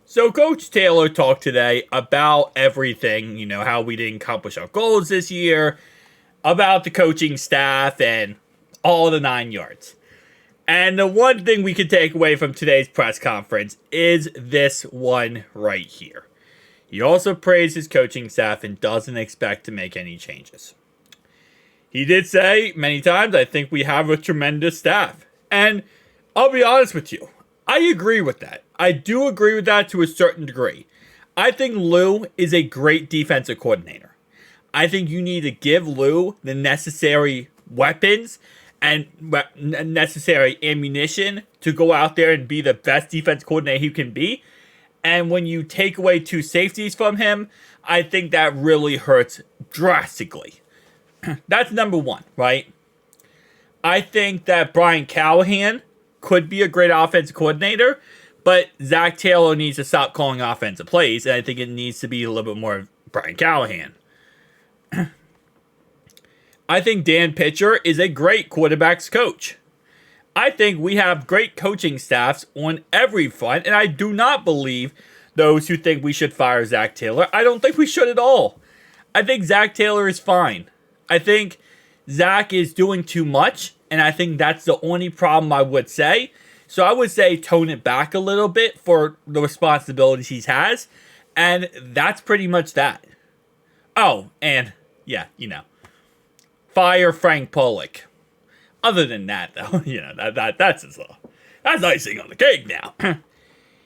So Coach Taylor talked today about everything, how we didn't accomplish our goals this year, about the coaching staff, and all the 9 yards. And the one thing we can take away from today's press conference is this one right here. He also praised his coaching staff and doesn't expect to make any changes. He did say many times, I think we have a tremendous staff. And I'll be honest with you, I agree with that. I do agree with that to a certain degree. I think Lou is a great defensive coordinator. I think you need to give Lou the necessary weapons and necessary ammunition to go out there and be the best defense coordinator he can be. And when you take away two safeties from him, I think that really hurts drastically. That's number one, right? I think that Brian Callahan could be a great offensive coordinator, but Zach Taylor needs to stop calling offensive plays, and I think it needs to be a little bit more of Brian Callahan. I think Dan Pitcher is a great quarterbacks coach. I think we have great coaching staffs on every front, and I do not believe those who think we should fire Zach Taylor. I don't think we should at all. I think Zach Taylor is fine. I think Zach is doing too much, and I think that's the only problem I would say. So I would say tone it back a little bit for the responsibilities he has, and that's pretty much that. Oh, and yeah, fire Frank Pollock. Other than that, though, that's icing on the cake now.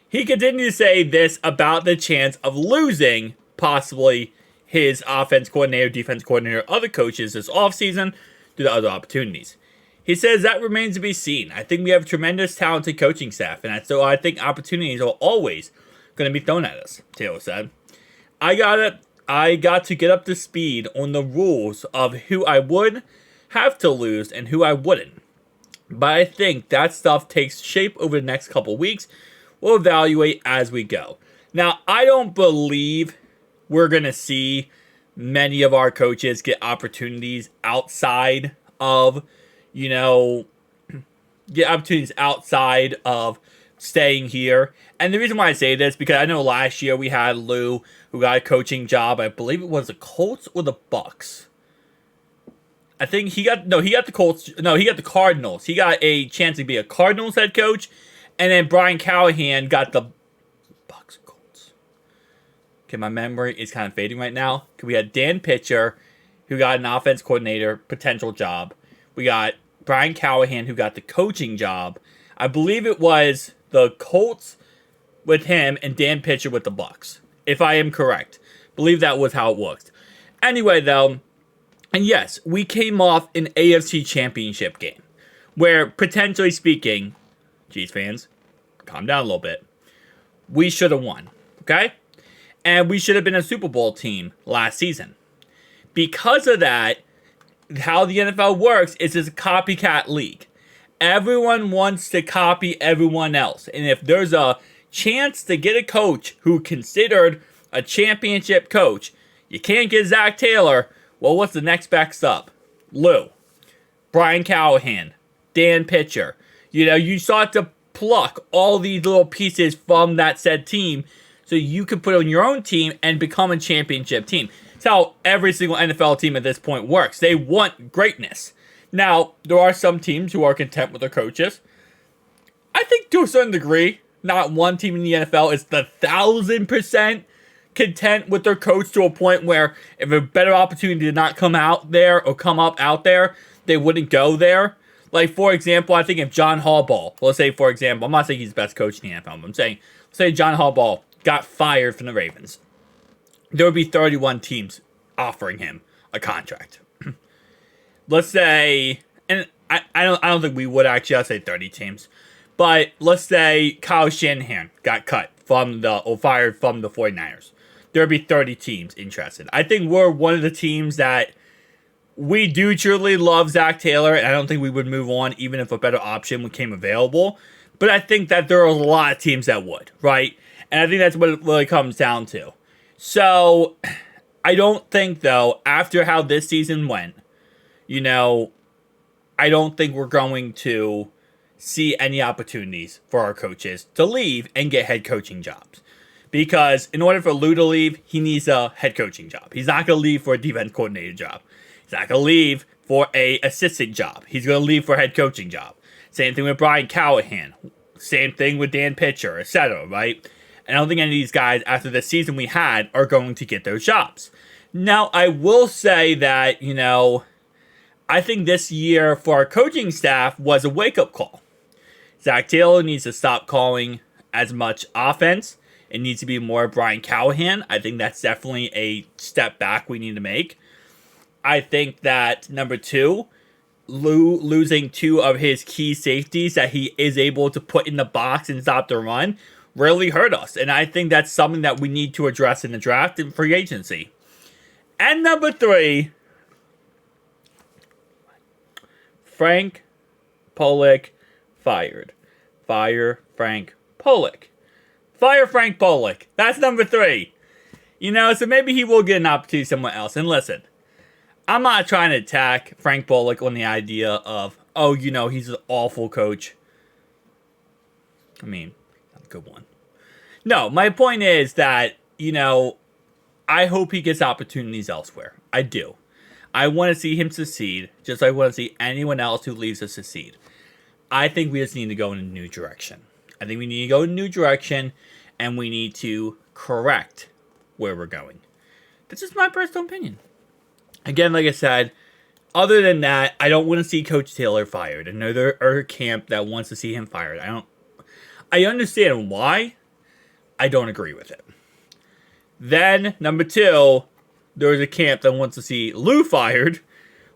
He continued to say this about the chance of losing possibly his offense coordinator, defense coordinator, other coaches this offseason due to other opportunities. He says that remains to be seen. I think we have a tremendous talented coaching staff, and so I think opportunities are always going to be thrown at us, Taylor said. I got to get up to speed on the rules of who I would have to lose and who I wouldn't. But I think that stuff takes shape over the next couple weeks. We'll evaluate as we go. Now, I don't believe we're going to see many of our coaches get opportunities outside of, staying here. And the reason why I say this, because I know last year we had Lou, who got a coaching job. I believe it was the Colts or the Bucks. I think he got the Colts. No, he got the Cardinals. He got a chance to be a Cardinals head coach. And then Brian Callahan got the Bucks Colts. Okay, my memory is kind of fading right now. We had Dan Pitcher, who got an offense coordinator potential job. We got Brian Callahan, who got the coaching job. I believe it was the Colts with him and Dan Pitcher with the Bucks, if I am correct. I believe that was how it worked. Anyway, though, and yes, we came off an AFC championship game where, potentially speaking, Chiefs fans, calm down a little bit, we should have won, okay? And we should have been a Super Bowl team last season. Because of that, how the NFL works is it's a copycat league. Everyone wants to copy everyone else. And if there's a chance to get a coach who considered a championship coach, you can't get Zach Taylor, well, what's the next best up? Lou, Brian Callahan, Dan Pitcher. You sought to pluck all these little pieces from that said team so you could put on your own team and become a championship team. It's how every single NFL team at this point works. They want greatness. Now, there are some teams who are content with their coaches. I think to a certain degree, not one team in the NFL is 1,000% content with their coach to a point where if a better opportunity did not come out there or come up out there, they wouldn't go there. Like, for example, I think if John Harbaugh, let's say, for example, I'm not saying he's the best coach in the NFL, but I'm saying, say John Harbaugh got fired from the Ravens. There would be 31 teams offering him a contract. Let's say, and I don't think we would actually, I'd say 30 teams. But let's say Kyle Shanahan got cut or fired from the 49ers. There would be 30 teams interested. I think we're one of the teams that we do truly love Zach Taylor, and I don't think we would move on even if a better option became available. But I think that there are a lot of teams that would, right? And I think that's what it really comes down to. So, I don't think, though, after how this season went, I don't think we're going to see any opportunities for our coaches to leave and get head coaching jobs. Because in order for Lou to leave, he needs a head coaching job. He's not going to leave for a defense coordinator job. He's not going to leave for a assistant job. He's going to leave for a head coaching job. Same thing with Brian Callahan. Same thing with Dan Pitcher, etc., right? And I don't think any of these guys, after the season we had, are going to get those jobs. Now, I will say that, I think this year for our coaching staff was a wake-up call. Zach Taylor needs to stop calling as much offense. It needs to be more Brian Callahan. I think that's definitely a step back we need to make. I think that, number 2, Lou losing 2 of his key safeties that he is able to put in the box and stop the run really hurt us. And I think that's something that we need to address in the draft and free agency. And number 3, Frank Pollock fired. Fire Frank Pollock. Fire Frank Pollock. That's number 3. So maybe he will get an opportunity somewhere else. And listen, I'm not trying to attack Frank Pollock on the idea of, he's an awful coach. I mean, not a good one. No, my point is that, I hope he gets opportunities elsewhere. I do. I want to see him succeed, just like I want to see anyone else who leaves us succeed. I think we just need to go in a new direction. I think we need to go in a new direction, and we need to correct where we're going. That's just my personal opinion. Again, like I said, other than that, I don't want to see Coach Taylor fired. I know there are a camp that wants to see him fired. I understand why. I don't agree with it. Then, number 2, there's a camp that wants to see Lou fired,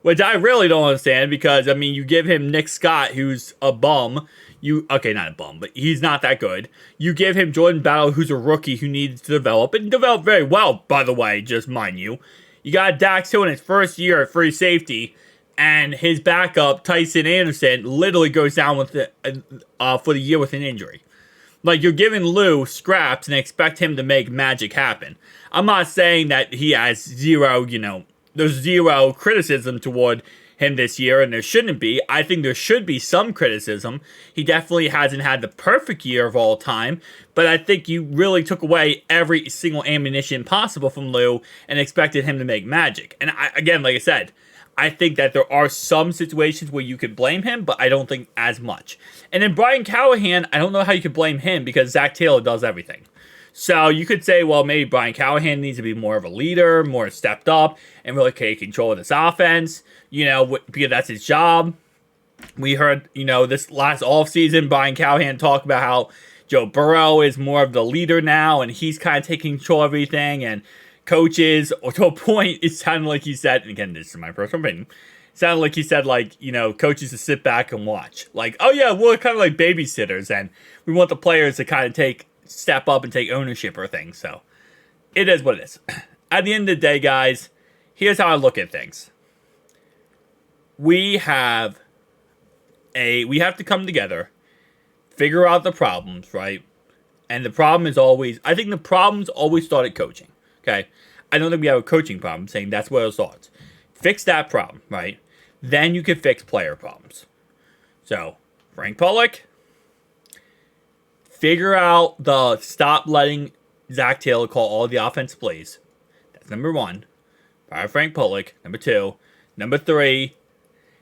which I really don't understand because, you give him Nick Scott, who's a bum. Okay, not a bum, but he's not that good. You give him Jordan Battle, who's a rookie who needs to develop, and develop very well, by the way, just mind you. You got Dax Hill in his first year at free safety, and his backup, Tyson Anderson, literally goes down with for the year with an injury. Like, you're giving Lou scraps and expect him to make magic happen. I'm not saying that he has there's zero criticism toward him this year, and there shouldn't be. I think there should be some criticism. He definitely hasn't had the perfect year of all time, but I think you really took away every single ammunition possible from Lou and expected him to make magic. And again, like I said, I think that there are some situations where you could blame him, but I don't think as much. And then Brian Callahan, I don't know how you could blame him because Zach Taylor does everything. So you could say, well, maybe Brian Callahan needs to be more of a leader, more stepped up, and really take control of this offense, because that's his job. We heard, this last offseason, Brian Callahan talk about how Joe Burrow is more of the leader now, and he's kind of taking control of everything, and coaches, or to a point, it sounded like he said, and again, this is my personal opinion, it sounded like he said, coaches to sit back and watch. Like, oh yeah, we're kind of like babysitters, and we want the players to kind of step up and take ownership or things. So it is what it is. At the end of the day, guys, here's how I look at things. We have to come together, figure out the problems, right? And the problem is I think the problems always start at coaching. Okay? I don't think we have a coaching problem. I'm saying that's where it starts. Fix that problem, right? Then you can fix player problems. So, Frank Pollock, figure out stop letting Zach Taylor call all the offensive plays. That's number 1. Fire Frank Pollock. Number 2. Number 3,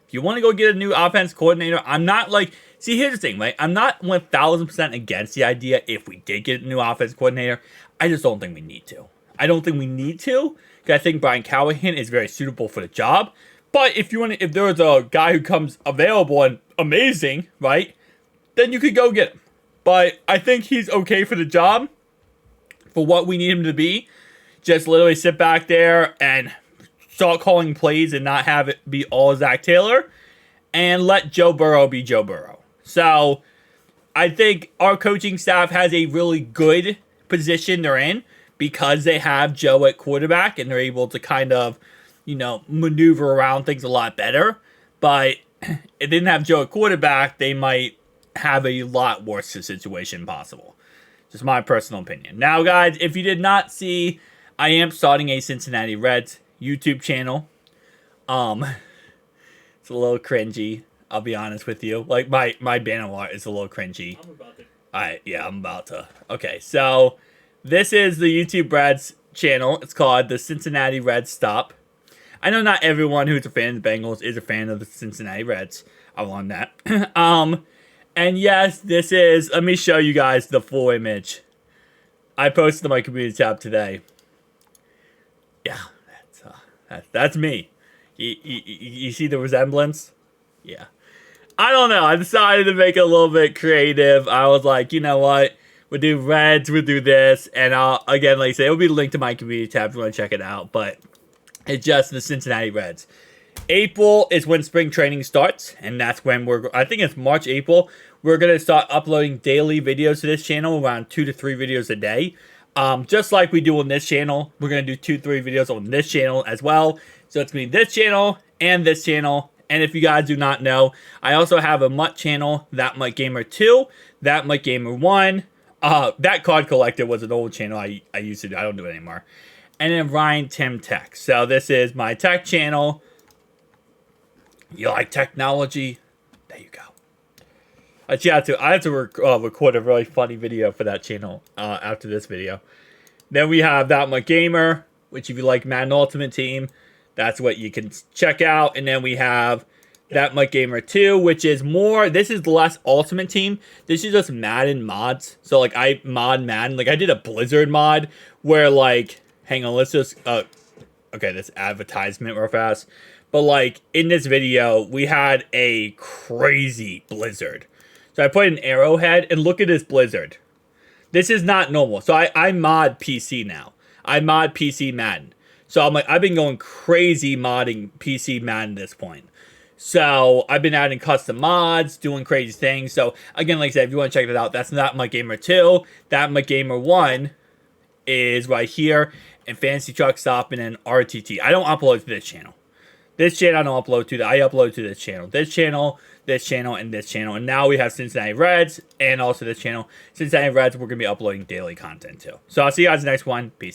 if you want to go get a new offense coordinator, I'm not see, here's the thing, right? I'm not 1,000% against the idea if we did get a new offense coordinator. I just don't think we need to. I don't think we need to, because I think Brian Callahan is very suitable for the job. But if there's a guy who comes available and amazing, right, then you could go get him. But I think he's okay for the job, for what we need him to be. Just literally sit back there and start calling plays and not have it be all Zach Taylor, and let Joe Burrow be Joe Burrow. So I think our coaching staff has a really good position they're in because they have Joe at quarterback and they're able to kind of, maneuver around things a lot better. But if they didn't have Joe at quarterback, they might have a lot worse situation possible. Just my personal opinion. Now, guys, if you did not see, I am starting a Cincinnati Reds YouTube channel. It's a little cringy, I'll be honest with you. Like, my banner art is a little cringy. I'm about to. Alright, yeah, I'm about to. Okay, so This is the YouTube Reds channel. It's called the Cincinnati Reds Stop. I know not everyone who's a fan of the Bengals is a fan of the Cincinnati Reds. I want that. And yes, this is, let me show you guys the full image. I posted on my community tab today. Yeah, that's me. You see the resemblance? Yeah. I don't know. I decided to make it a little bit creative. I was like, you know what? We'll do Reds, we'll do this. And again, like I say, it'll be linked to my community tab if you want to check it out. But it's just the Cincinnati Reds. April is when spring training starts, and that's when I think it's March, April, we're going to start uploading daily videos to this channel, around 2 to 3 videos a day. Just like we do on this channel, we're going to do 2-3 videos on this channel as well. So it's going to be this channel and this channel. And if you guys do not know, I also have a MUT channel, That MUT Gamer 2, That MUT Gamer 1. That Card Collector was an old channel I used to do. I don't do it anymore. And then Ryan Tim Tech. So this is my tech channel. You like technology? There you go. I have to record a really funny video for that channel after this video. Then we have That MUT Gamer, which if you like Madden Ultimate Team, that's what you can check out. And then we have That MUT Gamer 2, which is more, this is less Ultimate Team. This is just Madden mods. So like I mod Madden. Like I did a Blizzard mod where like, hang on, let's just, okay, this advertisement real fast. But like in this video, we had a crazy blizzard. So I put an arrowhead and look at this blizzard. This is not normal. So I mod PC now. I mod PC Madden. So I'm like, I've been going crazy modding PC Madden at this point. So I've been adding custom mods, doing crazy things. So again, like I said, if you want to check that out, that's That MUT Gamer 2. That MUT Gamer 1 is right here. And Fantasy Truck Stop and then RTT. I don't upload to this channel. This channel I don't upload to. I upload to this channel. This channel, and this channel. And now we have Cincinnati Reds and also this channel. Cincinnati Reds, we're going to be uploading daily content too. So I'll see you guys in the next one. Peace.